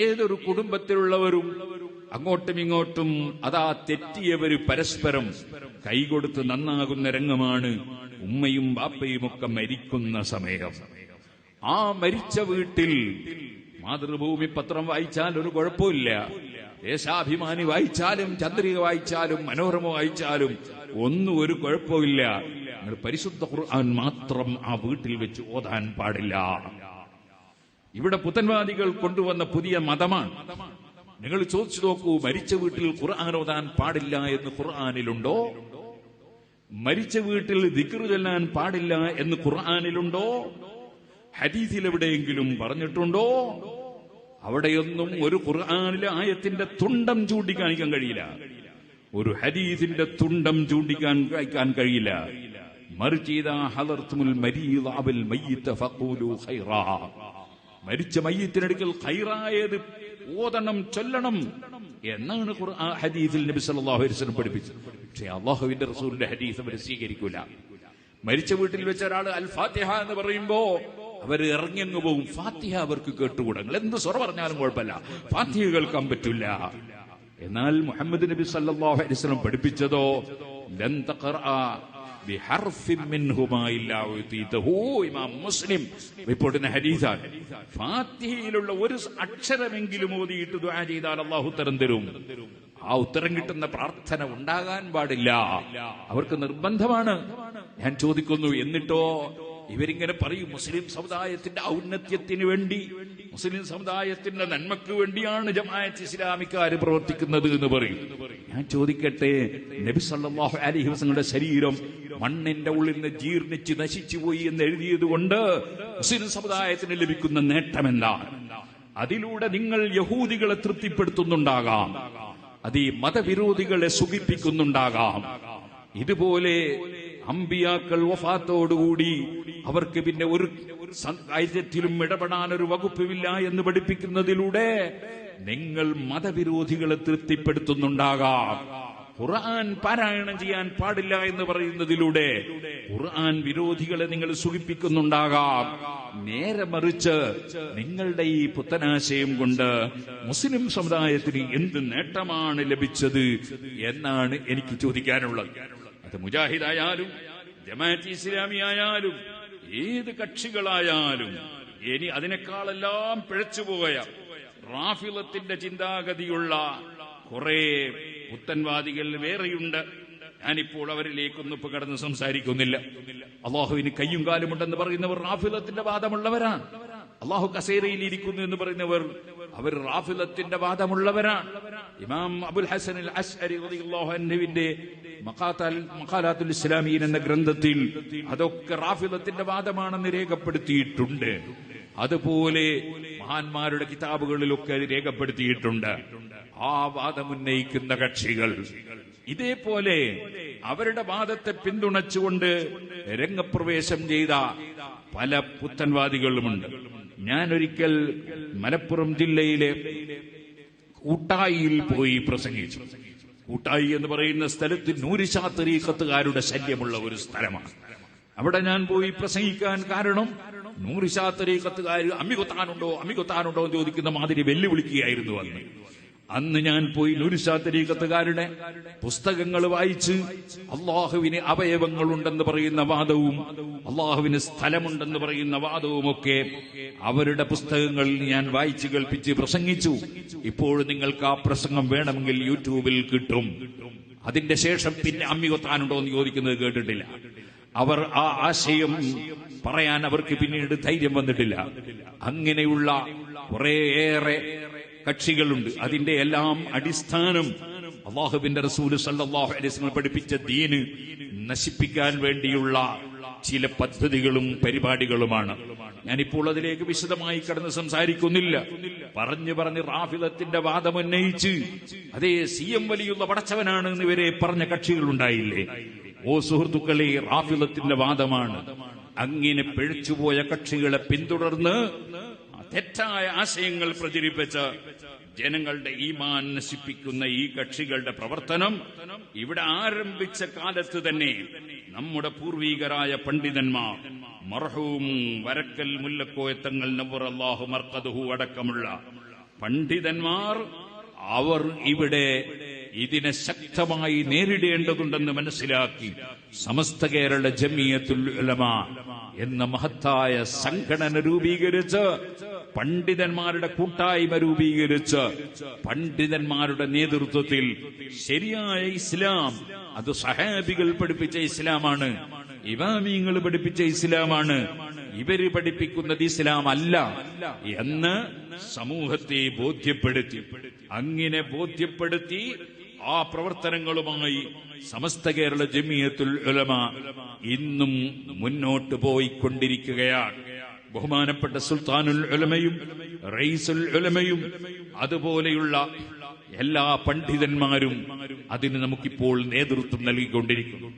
ഏതൊരു കുടുംബത്തിലുള്ളവരും അങ്ങോട്ടും ഇങ്ങോട്ടും അതാ തെറ്റിയവര് പരസ്പരം കൈകൊടുത്ത് നന്നാകുന്ന രംഗമാണ് ഉമ്മയും ബാപ്പയുമൊക്കെ മരിക്കുന്ന സമയം. ആ മരിച്ച വീട്ടിൽ മാതൃഭൂമി പത്രം വായിച്ചാൽ ഒരു കുഴപ്പമില്ല, ദേശാഭിമാനി വായിച്ചാലും ചന്ദ്രിക വായിച്ചാലും മനോരമ വായിച്ചാലും ഒന്നും ഒരു കുഴപ്പമില്ല. നിങ്ങൾ പരിശുദ്ധ ഖുർആൻ മാത്രം ആ വീട്ടിൽ വെച്ച് ഓതാൻ പാടില്ല. ഇവിടെ പുത്തൻവാദികൾ കൊണ്ടുവന്ന പുതിയ മതമാണ്. നിങ്ങൾ ചോദിച്ചു നോക്കൂ, മരിച്ച വീട്ടിൽ ഖുർആൻ ഓതാൻ പാടില്ല എന്ന് ഖുർആനിലുണ്ടോ? മരിച്ച വീട്ടിൽ ദിക്റ് ചൊല്ലാൻ പാടില്ല എന്ന് ഖുർആനിലുണ്ടോ? ഹദീസിൽ എവിടെയെങ്കിലും പറഞ്ഞിട്ടുണ്ടോ? അവിടെയൊന്നും ഒരു ഖുർആനിലെ ആയത്തിന്റെ തുണ്ടം ചൂണ്ടിക്കാണിക്കാൻ കഴിയില്ല, ഒരു ഹദീസിന്റെ തുണ്ടം ചൂണ്ടിക്കാൻ കഴിയില്ല. മറിച്ച് മരിച്ച മയ്യിത്തിനടുക്കൽ ഖൈറായത് ഓതണം, ചൊല്ലണം എന്നാണ് ഹദീസിൽ നബി സല്ലല്ലാഹു അലൈഹി വസല്ലം പഠിപ്പിച്ചത്. പക്ഷെ അല്ലാഹുവിന്റെ റസൂലിന്റെ ഹദീസ് അവർ സ്വീകരിക്കൂല. മരിച്ച വീട്ടിൽ വെച്ച ഒരാൾ അൽ ഫാത്തിഹ എന്ന് പറയുമ്പോ അവർ ഇറങ്ങിയങ്ങ് പോകും. ഫാത്തിഹ അവർക്ക് കേട്ടുകൂടാ, എന്ത് സ്വറ പറഞ്ഞാലും കുഴപ്പമില്ല, ഫാത്തിഹ കേൾക്കാൻ പറ്റില്ല. എന്നാൽ മുഹമ്മദ് നബി സല്ലല്ലാഹു അലൈഹി വസല്ലം പഠിപ്പിച്ചതോ ലൻ തഖറഅ ബിഹർഫിൻ മിൻഹുമാ ഇല്ലാ ഉതീതഹു. ഇമാം മുസ്ലിം റിപ്പോർട്ടിന്റെ ഹദീസാണ്. ഫാത്തിഹയിലുള്ള ഒരു അക്ഷരമെങ്കിലും ഓതിയിട്ട് ദുആ ചെയ്താൽ അല്ലാഹു ഉത്തരം തരും. ആ ഉത്തരം കിട്ടുന്ന പ്രാർത്ഥന ഉണ്ടാകാൻ പാടില്ല, അവർക്ക് നിർബന്ധമാണ്. ഞാൻ ചോദിക്കുന്നു, എന്നിട്ടോ ഇവരിങ്ങനെ പറയും മുസ്ലിം സമുദായത്തിന്റെ ഔന്നത്യത്തിന് വേണ്ടി, മുസ്ലിം സമുദായത്തിന്റെ നന്മക്ക് വേണ്ടിയാണ് ജമാഅത്ത് ഇസ്ലാമിക്കാര് പ്രവർത്തിക്കുന്നത് എന്ന് പറയും. ഞാൻ ചോദിക്കട്ടെ, നബി സല്ലല്ലാഹു അലൈഹി വസല്ലമയുടെ ശരീരം മണ്ണിന്റെ ഉള്ളിൽ നിന്ന് ജീർണിച്ച് നശിച്ചു പോയി എന്ന് എഴുതിയത് കൊണ്ട് മുസ്ലിം സമുദായത്തിന് ലഭിക്കുന്ന നേട്ടം എന്താണ്? അതിലൂടെ നിങ്ങൾ യഹൂദികളെ തൃപ്തിപ്പെടുത്തുന്നുണ്ടാകാം, അത് ഈ മതവിരോധികളെ സുഖിപ്പിക്കുന്നുണ്ടാകാം. ഇതുപോലെ അമ്പിയാക്കൾ വഫാത്തോടുകൂടി അവർക്ക് പിന്നെ ഒരു കാര്യത്തിലും ഇടപെടാൻ ഒരു വകുപ്പില്ല എന്ന് പഠിപ്പിക്കുന്നതിലൂടെ നിങ്ങൾ മതവിരോധികളെ തൃപ്തിപ്പെടുത്തുന്നുണ്ടാകാം. ഖുർആൻ പാരായണം ചെയ്യാൻ പാടില്ല എന്ന് പറയുന്നതിലൂടെ ഖുർആൻ വിരോധികളെ നിങ്ങൾ സുഖിപ്പിക്കുന്നുണ്ടാകാം. നേരെ മറിച്ച് നിങ്ങളുടെ ഈ പുത്തനാശയം കൊണ്ട് മുസ്ലിം സമുദായത്തിന് എന്ത് നേട്ടമാണ് ലഭിച്ചത് എന്നാണ് എനിക്ക് ചോദിക്കാനുള്ളത്. അത് മുജാഹിദായാലും ജമാഅത്ത് ഇസ്ലാമി ആയാലും ഏത് കക്ഷികളായാലും ഇനി അതിനേക്കാളെല്ലാം പിഴച്ചുപോയ റാഫിളത്തിന്റെ ചിന്താഗതിയുള്ള കുറെ പുത്തൻവാദികൾ വേറെയുണ്ട്. ഞാനിപ്പോൾ അവരിലേക്കൊന്നും ഇപ്പൊ കടന്ന് സംസാരിക്കുന്നില്ല. അള്ളാഹുവിന് കയ്യും കാലുമുണ്ടെന്ന് പറയുന്നവർ റാഫിളത്തിന്റെ വാദമുള്ളവരാണ്. അള്ളാഹു കസേരയിൽ ഇരിക്കുന്നു എന്ന് പറയുന്നവർ അവർ റാഫിളത്തിന്റെ വാദമുള്ളവരാണ്. ഇമാം അബുൽ ഹസൻ അൽ അശ്അരി റളിയല്ലാഹു അൻഹുവിന്റെ മഖാലാത്തുൽ ഇസ്ലാമീൻ എന്ന ഗ്രന്ഥത്തിൽ അതൊക്കെ റാഫിളത്തിന്റെ വാദമാണെന്ന് രേഖപ്പെടുത്തിയിട്ടുണ്ട്. അതുപോലെ മഹാന്മാരുടെ കിതാബുകളിലൊക്കെ രേഖപ്പെടുത്തിയിട്ടുണ്ട്. ആ വാദമുന്നയിക്കുന്ന കക്ഷികൾ ഇതേപോലെ അവരുടെ വാദത്തെ പിന്തുണച്ചുകൊണ്ട് രംഗപ്രവേശം ചെയ്ത പല പുത്തൻവാദികളുമുണ്ട്. ഞാനൊരിക്കൽ മലപ്പുറം ജില്ലയിലെ കൂട്ടായിയിൽ പോയി പ്രസംഗിച്ചു. കൂട്ടായി എന്ന് പറയുന്ന സ്ഥലത്ത് നൂരിശാ തരീഖത്തുകാരുടെ ശല്യമുള്ള ഒരു സ്ഥലമാണ്. അവിടെ ഞാൻ പോയി പ്രസംഗിക്കാൻ കാരണം നൂരിശാ തരീഖത്തുകാർ അമ്മികൊത്താനുണ്ടോ എന്ന് ചോദിക്കുന്ന മാതിരി വെല്ലുവിളിക്കുകയായിരുന്നു. അന്ന് ഞാൻ പോയി നൂരിശാ തരീഖത്തുകാരുടെ പുസ്തകങ്ങൾ വായിച്ച് അള്ളാഹുവിന് അവയവങ്ങളുണ്ടെന്ന് പറയുന്ന വാദവും അള്ളാഹുവിന് സ്ഥലമുണ്ടെന്ന് പറയുന്ന വാദവുമൊക്കെ അവരുടെ പുസ്തകങ്ങളിൽ ഞാൻ വായിച്ച് കേൾപ്പിച്ച് പ്രസംഗിച്ചു. ഇപ്പോൾ നിങ്ങൾക്ക് ആ പ്രസംഗം വേണമെങ്കിൽ യൂട്യൂബിൽ കിട്ടും. അതിന്റെ ശേഷം പിന്നെ അമ്മികൊത്താനുണ്ടോ എന്ന് ചോദിക്കുന്നത് കേട്ടിട്ടില്ല. അവർ ആ ആശയം പറയാൻ അവർക്ക് പിന്നീട് ധൈര്യം വന്നിട്ടില്ല. അങ്ങനെയുള്ള കുറേയേറെ കക്ഷികളുണ്ട്. അതിന്റെ എല്ലാം അടിസ്ഥാനം അല്ലാഹുവിന്റെ റസൂൽ സല്ലല്ലാഹു അലൈഹി വസല്ലം പഠിപ്പിച്ച ദീന് നശിപ്പിക്കാൻ വേണ്ടിയുള്ള ചില പദ്ധതികളും പരിപാടികളുമാണ്. ഞാനിപ്പോൾ അതിലേക്ക് വിശദമായി കടന്ന് സംസാരിക്കുന്നില്ല. പറഞ്ഞ് റാഫിളത്തിന്റെ വാദമുന്നയിച്ച് അതേ CM വലിയുള്ള പടച്ചവനാണ് എന്നിവരെ പറഞ്ഞ കക്ഷികളുണ്ടായില്ലേ? ഓ സുഹൃത്തുക്കളെ, റാഫിളത്തിന്റെ വാദമാണ്. അങ്ങനെ പിഴച്ചുപോയ കക്ഷികളെ പിന്തുടർന്ന് തെറ്റായ ആശയങ്ങൾ പ്രചരിപ്പിച്ച ജനങ്ങളുടെ ഈമാൻ നശിപ്പിക്കുന്ന ഈ കക്ഷികളുടെ പ്രവർത്തനം ഇവിടെ ആരംഭിച്ച കാലത്ത് തന്നെ നമ്മുടെ പൂർവീകരായ പണ്ഡിതന്മാർ മർഹൂം വരക്കൽ മുല്ലക്കോയ തങ്ങൾ നവ്വറല്ലാഹു മർഖദഹു അടക്കമുള്ള പണ്ഡിതന്മാർ അവർ ഇവിടെ ഇതിനെ ശക്തമായി നേരിടേണ്ടതുണ്ടെന്ന് മനസ്സിലാക്കി സമസ്ത കേരള ജമിയത്തുൽ ഉലമ എന്ന മഹത്തായ സംഘടന രൂപീകരിച്ച്, പണ്ഡിതന്മാരുടെ കൂട്ടായ്മ രൂപീകരിച്ച്, പണ്ഡിതന്മാരുടെ നേതൃത്വത്തിൽ ശരിയായ ഇസ്ലാം, അത് സഹാബികൾ പഠിപ്പിച്ച ഇസ്ലാമാണ്, ഇമാമിങ്ങൾ പഠിപ്പിച്ച ഇസ്ലാമാണ്, ഇവര് പഠിപ്പിക്കുന്നത് ഇസ്ലാം അല്ല എന്ന് സമൂഹത്തെ ബോധ്യപ്പെടുത്തി. അങ്ങനെ ബോധ്യപ്പെടുത്തി ആ പ്രവർത്തനങ്ങളുമായി സമസ്ത കേരള ജമിയത്തുൽ ഉലമ ഇന്നും മുന്നോട്ട് പോയിക്കൊണ്ടിരിക്കുകയാണ്. ബഹുമാനപ്പെട്ട സുൽത്താനുൽ ഉലമയും റഈസുൽ ഉലമയും അതുപോലെയുള്ള എല്ലാ പണ്ഡിതന്മാരും അതിന് നമുക്കിപ്പോൾ നേതൃത്വം നൽകിക്കൊണ്ടിരിക്കുന്നു.